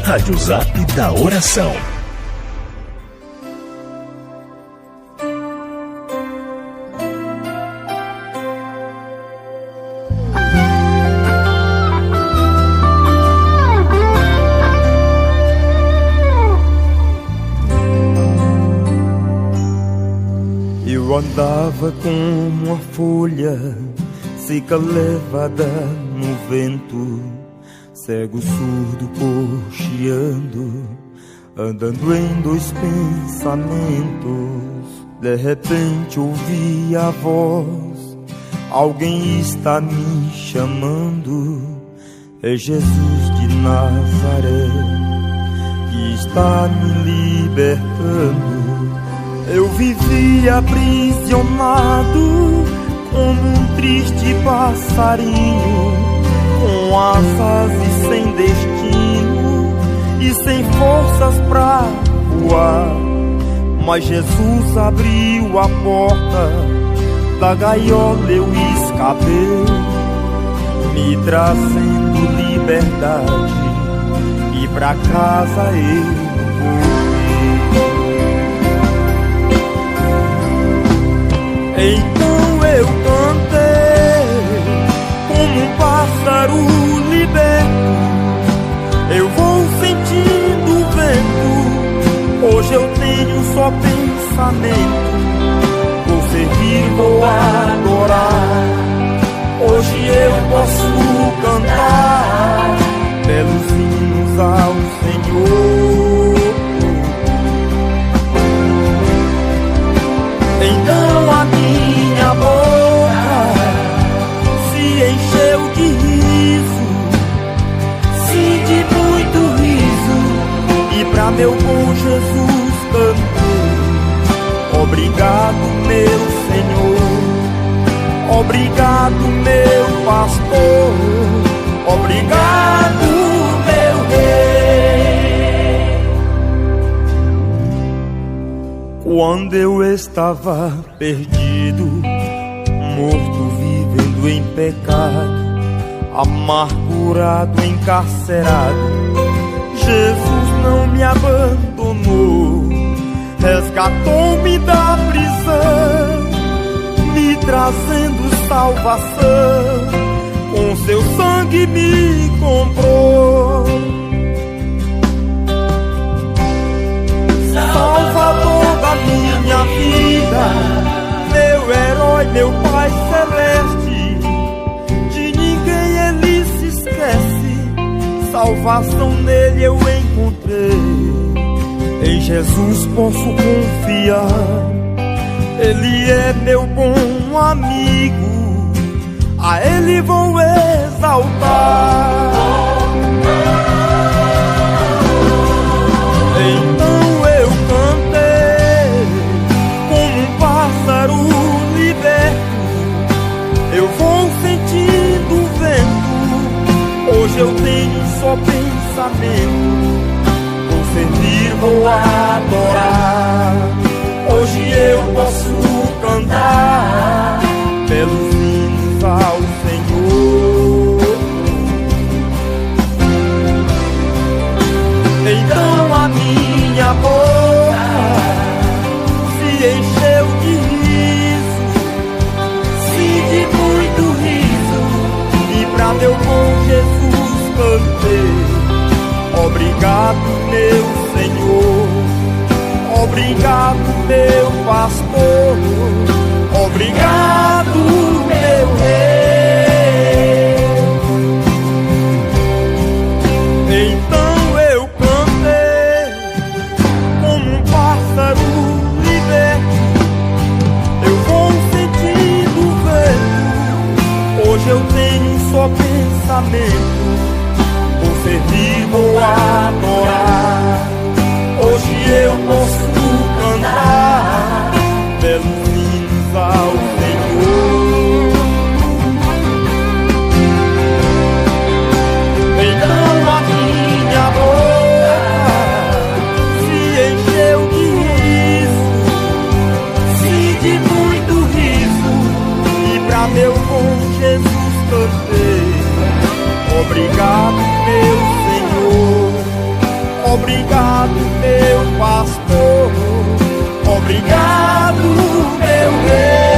Rádio Zap da Oração. Eu andava como uma folha seca levada no vento, cego, surdo, cocheando, andando em dois pensamentos. De repente ouvi a voz: alguém está me chamando. É Jesus de Nazaré que está me libertando. Eu vivia aprisionado como um triste passarinho, com asas e sem destino e sem forças pra voar. Mas Jesus abriu a porta da gaiola, eu escapei, me trazendo liberdade, e pra casa eu voltei. Então eu cantei como um pássaro liberto. Eu vou sentindo o vento. Hoje eu tenho um só pensamento: vou servir, vou adorar. Hoje eu posso cantar belos hinos ao Senhor. Então a minha boca se encheu de riso, sim, de muito riso, e pra meu bom Jesus cantei: obrigado, meu Senhor, obrigado, meu pastor, obrigado, meu rei. Quando eu estava perdido, morto, vivendo em pecado, amargurado, encarcerado, Jesus não me abandonou, resgatou-me da prisão, me trazendo salvação, com seu sangue me comprou. Salvador da minha vida, meu herói, meu Pai celeste, de ninguém ele se esquece, salvação nele eu encontrei. Em Jesus posso confiar, ele é meu bom amigo, a ele vou exaltar. Então eu cantei como um pássaro liberto. Eu vou sentindo o vento. Hoje eu tenho um só pensamento: vou servir, vou adorar. Hoje eu posso cantar belos hinos ao Senhor. Então a minha boca se encheu de riso, sim, de muito riso, e pra meu bom Jesus cantei: obrigado, meu Senhor, obrigado, meu pastor, obrigado, meu rei. Então eu cantei como um pássaro liberto. Eu vou sentindo o vento. Hoje eu tenho um só pensamento: vou servir, vou adorar. Hoje eu posso cantar belos hinos ao Senhor. Então a minha boca se encheu de riso, sim, de muito riso, e pra meu bom Jesus cantei: obrigado, meu Senhor, Obrigado, meu pastor, obrigado, meu rei.